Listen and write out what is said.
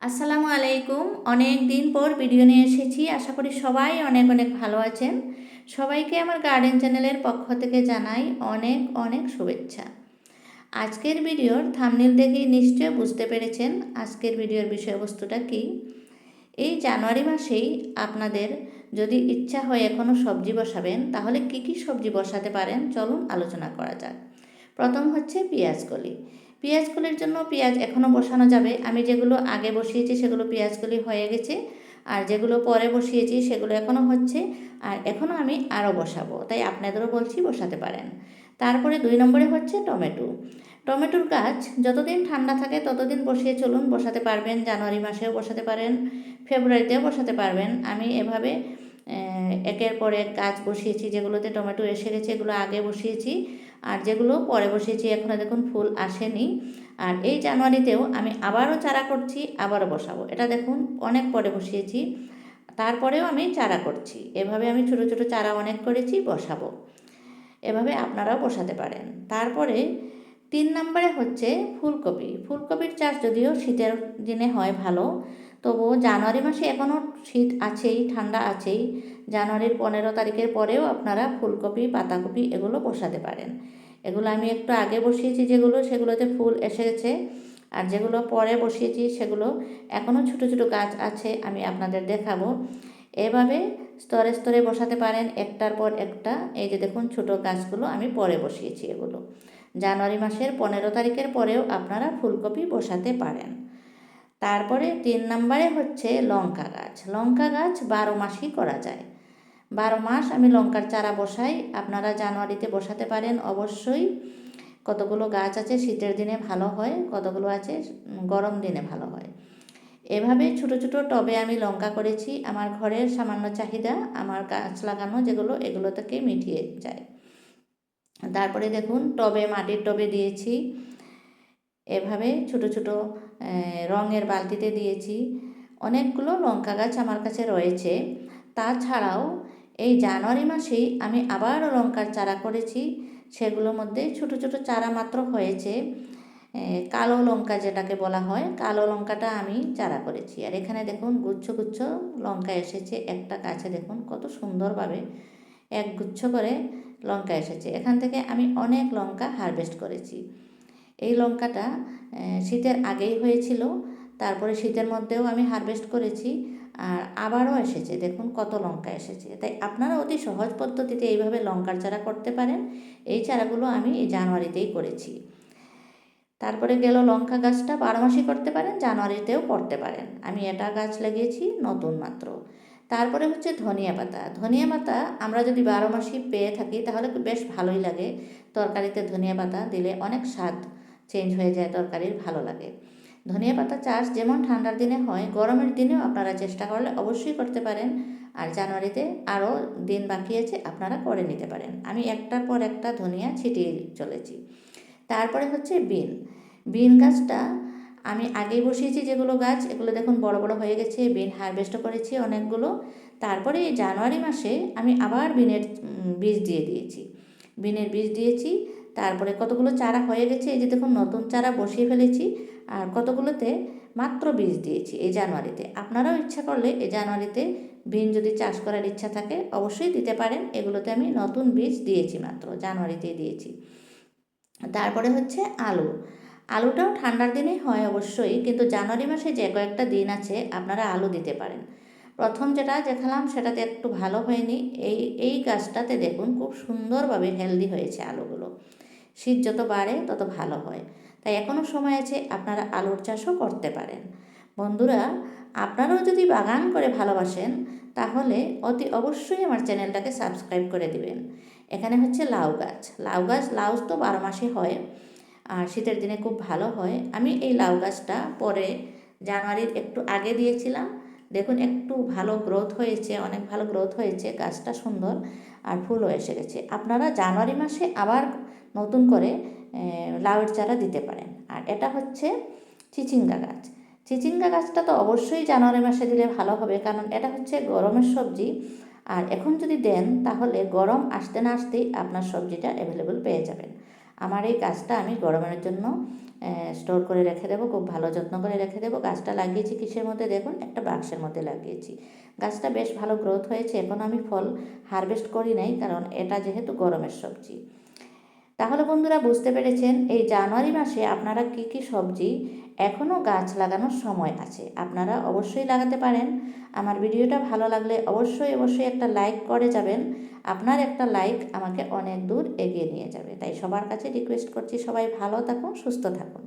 আসসালামু আলাইকুম। অনেক দিন পর ভিডিও নিয়ে এসেছি। আশা করি সবাই অনেক অনেক ভালো আছেন। সবাইকে আমার গার্ডেন চ্যানেলের পক্ষ থেকে জানাই অনেক অনেক শুভেচ্ছা। আজকের ভিডিওর থাম্বনেল দেখেই নিশ্চয় বুঝতে পেরেছেন আজকের ভিডিওর বিষয়বস্তুটা কী। এই জানুয়ারি মাসেই আপনাদের যদি ইচ্ছা হয় এখনও সবজি বসাবেন, তাহলে কি কি সবজি বসাতে পারেন চলুন আলোচনা করা যাক। প্রথম হচ্ছে পেঁয়াজকলি। পেঁয়াজকলির জন্য পেঁয়াজ এখনও বসানো যাবে। আমি যেগুলো আগে বসিয়েছি সেগুলো পেঁয়াজকলি হয়ে গেছে, আর যেগুলো পরে বসিয়েছি সেগুলো এখনও হচ্ছে, আর এখনও আমি আরও বসাবো, তাই আপনাদেরও বলছি বসাতে পারেন। তারপরে 2 নম্বরে হচ্ছে টমেটো। টমেটোর গাছ যতদিন ঠান্ডা থাকে ততদিন বসিয়ে চলুন, বসাতে পারবেন। জানুয়ারি মাসেও বসাতে পারেন, ফেব্রুয়ারিতেও বসাতে পারবেন। আমি এভাবে একের পর এক গাছ বসিয়েছি। যেগুলোতে টমেটো এসে গেছে এগুলো আগে বসিয়েছি, আর যেগুলো পরে বসিয়েছি এখনও দেখুন ফুল আসেনি। আর এই জানুয়ারিতেও আমি আবারও চারা করছি, আবারও বসাবো। এটা দেখুন অনেক পরে বসিয়েছি, তারপরেও আমি চারা করছি। এভাবে আমি ছোটো ছোটো চারা অনেক করেছি, বসাবো। এভাবে আপনারাও বসাতে পারেন। তারপরে 3 নম্বরে হচ্ছে ফুলকপি। ফুলকপির চাষ যদিও শীতের দিনে হয় ভালো, তবুও জানুয়ারি মাসে এখনও শীত আছেই, ঠান্ডা আছেই। জানুয়ারির 15 তারিখের পরেও আপনারা ফুলকপি, পাতাকপি এগুলো বসাতে পারেন। এগুলো আমি একটু আগে বসিয়েছি সেগুলোতে ফুল এসে গেছে, আর যেগুলো পরে বসিয়েছি সেগুলো এখনও ছোটো ছোটো গাছ আছে, আমি আপনাদের দেখাবো। এভাবে স্তরে স্তরে বসাতে পারেন একটার পর একটা। এই যে দেখুন ছোটো গাছগুলো আমি পরে বসিয়েছি। এগুলো জানুয়ারি মাসের 15 তারিখের পরেও আপনারা ফুলকপি বসাতে পারেন। তারপরে 3 নম্বরে হচ্ছে লঙ্কা গাছ। লঙ্কা গাছ 12 মাসই করা যায়। 12 মাস আমি লঙ্কার চারা বসাই। আপনারা জানুয়ারিতে বসাতে পারেন অবশ্যই। কতগুলো গাছ আছে শীতের দিনে ভালো হয়, কতগুলো আছে গরম দিনে ভালো হয়। এভাবে ছোটো ছোটো টবে আমি লঙ্কা করেছি। আমার ঘরের সামান্য চাহিদা আমার গাছ লাগানো যেগুলো, এগুলো থেকে মিটিয়ে যায়। তারপরে দেখুন মাটির টবে দিয়েছি। এভাবে ছোটো ছোটো রঙের বালতিতে দিয়েছি। অনেকগুলো লঙ্কা গাছ আমার কাছে রয়েছে। তাছাড়াও এই জানুয়ারি মাসেই আমি আবারও লঙ্কার চারা করেছি। সেগুলোর মধ্যে ছোটো ছোটো চারা মাত্র হয়েছে। কালো লঙ্কা যেটাকে বলা হয়, কালো লঙ্কাটা আমি চারা করেছি। আর এখানে দেখুন গুচ্ছ গুচ্ছ লঙ্কা এসেছে। একটা গাছে দেখুন কত সুন্দরভাবে এক গুচ্ছ করে লঙ্কা এসেছে। এখান থেকে আমি অনেক লঙ্কা হারভেস্ট করেছি। এই লঙ্কাটা শীতের আগেই হয়েছিল, তারপরে শীতের মধ্যেও আমি হারভেস্ট করেছি, আর আবারও এসেছে। দেখুন কত লঙ্কা এসেছে। তাই আপনারা অতি সহজ পদ্ধতিতে এইভাবে লঙ্কার চারা করতে পারেন। এই চারাগুলো আমি এই জানুয়ারিতেই করেছি। তারপরে গেল লঙ্কা গাছটা 12 মাসই করতে পারেন, জানুয়ারিতেও করতে পারেন। আমি এটা গাছ লাগিয়েছি নতুন মাত্র। তারপরে হচ্ছে ধনিয়া পাতা। ধনিয়া পাতা আমরা যদি 12 মাসই পেয়ে থাকি তাহলে বেশ ভালোই লাগে। তরকারিতে ধনিয়া পাতা দিলে অনেক স্বাদ চেঞ্জ হয়ে যায়, তরকারির ভালো লাগে। ধনিয়া পাতা চাষ যেমন ঠান্ডার দিনে হয়, গরমের দিনেও আপনারা চেষ্টা করলে অবশ্যই করতে পারেন। আর জানুয়ারিতে আরও দিন বাকি আছে, আপনারা করে নিতে পারেন। আমি একটার পর একটা ধনিয়া ছিটিয়ে চলেছি। তারপরে হচ্ছে বিন গাছটা আমি আগেই বসিয়েছি। যেগুলো গাছ এগুলো দেখুন বড় বড় হয়ে গেছে। বিন হারভেস্টও করেছি অনেকগুলো। তারপরে এই জানুয়ারি মাসে আমি আবার বিনের বীজ দিয়ে দিয়েছি। বিনের বীজ দিয়েছি। তারপরে কতগুলো চারা হয়ে গেছে, এই যে দেখুন নতুন চারা বসিয়ে ফেলেছি। আর কতগুলোতে মাত্র বীজ দিয়েছি এই জানুয়ারিতে। আপনারাও ইচ্ছা করলে এই জানুয়ারিতে বিন যদি চাষ করার ইচ্ছা থাকে অবশ্যই দিতে পারেন। এগুলোতে আমি নতুন বীজ দিয়েছি, মাত্র জানুয়ারিতেই দিয়েছি। তারপরে হচ্ছে আলুটাও ঠান্ডার দিনেই হয় অবশ্যই, কিন্তু জানুয়ারি মাসে যে কয়েকটা দিন আছে আপনারা আলু দিতে পারেন। প্রথম যেটা দেখালাম সেটাতে একটু ভালো হয়নি। এই গাছটাতে দেখুন খুব সুন্দরভাবে হেলদি হয়েছে আলুগুলো। শীত যত বাড়ে তত ভালো হয়। তাই এখনও সময় আছে, আপনারা আলুর চাষও করতে পারেন। বন্ধুরা, আপনারাও যদি বাগান করে ভালোবাসেন তাহলে অতি অবশ্যই আমার চ্যানেলটাকে সাবস্ক্রাইব করে দিবেন। এখানে হচ্ছে লাউ গাছ। লাউ তো 12 মাসে হয়, আর শীতের দিনে খুব ভালো হয়। আমি এই লাউ গাছটা পরে জানুয়ারির একটু আগে দিয়েছিলাম। দেখুন একটু ভালো গ্রোথ হয়েছে, অনেক ভালো গ্রোথ হয়েছে, গাছটা সুন্দর, আর ফুলও এসে গেছে। আপনারা জানুয়ারি মাসে আবার নতুন করে লাউয়ের চারা দিতে পারেন। আর এটা হচ্ছে চিচিঙ্গা গাছ। চিচিঙ্গা গাছটা তো অবশ্যই জানুয়ারি মাসে দিলে ভালো হবে, কারণ এটা হচ্ছে গরমের সবজি। আর এখন যদি দেন তাহলে গরম আসতে না আসতেই আপনার সবজিটা অ্যাভেলেবল পেয়ে যাবেন। আমার এই গাছটা আমি গরমের জন্য স্টোর করে রেখে দেবো, খুব ভালো যত্ন করে রেখে দেবো। গাছটা লাগিয়েছি কিসের মধ্যে দেখুন, একটা বাক্সের মধ্যে লাগিয়েছি। গাছটা বেশ ভালো গ্রোথ হয়েছে। এখন আমি ফল হারভেস্ট করি নাই, কারণ এটা যেহেতু গরমের সবজি। তাহলে বন্ধুরা বুঝতে পেরেছেন, এই জানুয়ারি মাসে আপনারা কি কি সবজি এখনও গাছ লাগানোর সময় আছে, আপনারা অবশ্যই লাগাতে পারেন। আমার ভিডিওটা ভালো লাগলে অবশ্যই একটা লাইক করে যাবেন। আপনার একটা লাইক আমাকে অনেক দূর এগিয়ে নিয়ে যাবে। তাই সবার কাছে রিকোয়েস্ট করছি, সবাই ভালো থাকুন, সুস্থ থাকুন।